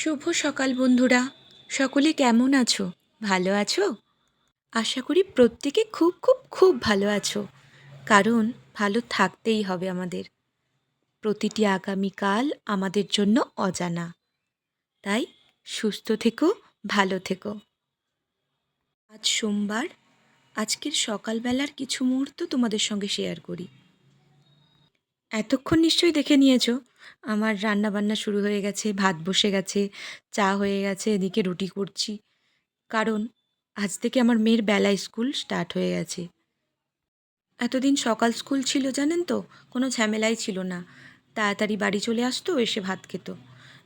শুভ সকাল বন্ধুরা, সকলে কেমন আছো? ভালো আছো? আশা করি প্রত্যেকে খুব খুব খুব ভালো আছো। কারণ ভালো থাকতেই হবে আমাদের। প্রতিটি আগামীকাল আমাদের জন্য অজানা। তাই সুস্থ থেকো, ভালো থেকো। আজ সোমবার, আজকের সকালবেলার কিছু মুহূর্ত তোমাদের সঙ্গে শেয়ার করি। এতক্ষণ নিশ্চয়ই দেখে নিয়েছো আমার রান্না বান্না শুরু হয়ে গেছে, ভাত বসে গেছে, চা হয়ে গেছে, এদিকে রুটি করছি। কারণ আজ থেকে আমার মেয়ের বেলা স্কুল স্টার্ট হয়ে গেছে। এতদিন সকাল স্কুল ছিল জানেন তো, কোনো ঝামেলাই ছিল না। তাড়াতাড়ি বাড়ি চলে আসতো, এসে ভাত খেত।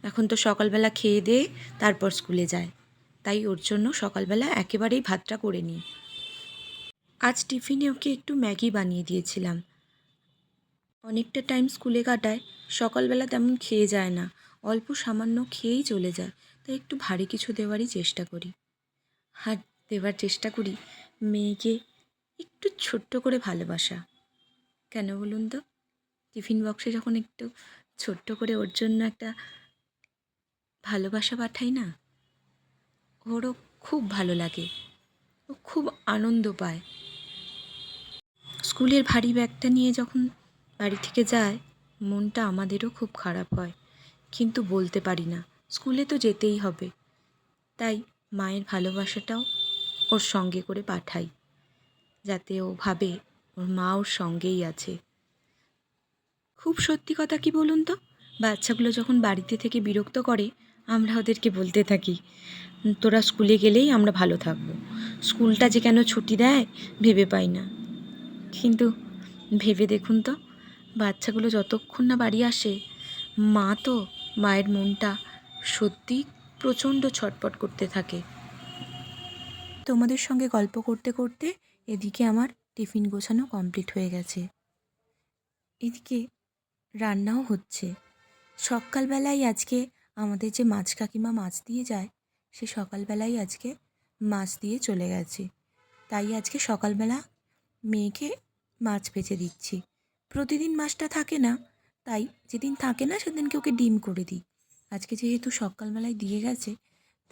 এখন তো সকালবেলা খেয়ে দিয়ে তারপর স্কুলে যায়। তাই ওর জন্য সকালবেলা একেবারেই ভাতটা করে নিই। আজ টিফিনে ওকে একটু ম্যাগি বানিয়ে দিয়েছিলাম। অনেকটা টাইম স্কুলে কাটায়, সকালবেলা তেমন খেয়ে যায় না, অল্প সামান্য খেয়েই চলে যায়। তাই একটু ভারী কিছু দেওয়ারই চেষ্টা করি। আর দেওয়ার চেষ্টা করি মেয়েকে একটু ছোট্ট করে ভালোবাসা। কেন বলুন তো? টিফিন বক্সে যখন একটু ছোট্ট করে ওর জন্য একটা ভালোবাসা পাঠাই না, ওরও খুব ভালো লাগে, ও খুব আনন্দ পায়। স্কুলের ভারী ব্যাগটা নিয়ে যখন বাড়ি থেকে যায়, মনটা আমাদেরও খুব খারাপ হয়, কিন্তু বলতে পারি না, স্কুলে তো যেতেই হবে। তাই মায়ের ভালোবাসাটাও ওর সঙ্গে করে পাঠাই, যাতে ও ভাবে ওর মা ওর সঙ্গেই আছে। খুব সত্যি কথা কি বলুন তো, বাচ্চাগুলো যখন বাড়িতে থেকে বিরক্ত করে, আমরা ওদেরকে বলতে থাকি, তোরা স্কুলে গেলেই আমরা ভালো থাকবো। স্কুলটা যে কেন ছুটি দেয় ভেবে পাই না। কিন্তু ভেবে দেখুন তো, বাচ্চাগুলো যতক্ষণ না বাড়ি আসে, মা তো মায়ের মনটা সত্যি প্রচণ্ড ছটপট করতে থাকে। তোমাদের সঙ্গে গল্প করতে করতে এদিকে আমার টিফিন গোছানো কমপ্লিট হয়ে গেছে। এদিকে রান্নাও হচ্ছে। সকালবেলায় আজকে আমাদের যে মাছ কাকিমা মাছ দিয়ে যায়, সে সকালবেলায় আজকে মাছ দিয়ে চলে গেছে। তাই আজকে সকালবেলা মেয়েকে মাছ ভেজে দিচ্ছি। প্রতিদিন মাছটা থাকে না, তাই যেদিন থাকে না সেদিনকে ওকে ডিম করে দিই। আজকে যেহেতু সকালবেলায় দিয়ে গেছে,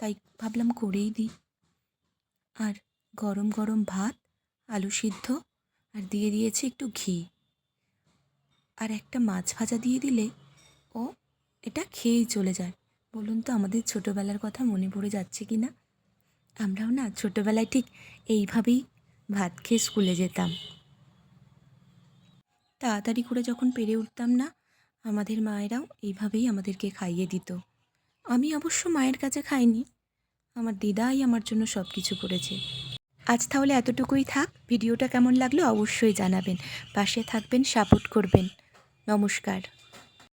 তাই ভাবলাম করেই দিই। আর গরম গরম ভাত, আলু সিদ্ধ, আর দিয়ে দিয়েছি একটু ঘি, আর একটা মাছ ভাজা দিয়ে দিলে ও এটা খেয়েই চলে যায়। বলুন তো, আমাদের ছোটোবেলার কথা মনে পড়ে যাচ্ছে কি না? আমরাও না ছোটোবেলায় ঠিক এইভাবেই ভাত খেয়ে স্কুলে যেতাম। তাড়াতাড়ি করে যখন পেরে উঠতাম না, আমাদের মায়েরাও এইভাবেই আমাদেরকে খাইয়ে দিত। আমি অবশ্য মায়ের কাছে খাইনি, আমার দিদাই আমার জন্য সব কিছু করেছে। আজ তাহলে এতটুকুই থাক। ভিডিওটা কেমন লাগলো অবশ্যই জানাবেন, পাশে থাকবেন, সাপোর্ট করবেন। নমস্কার।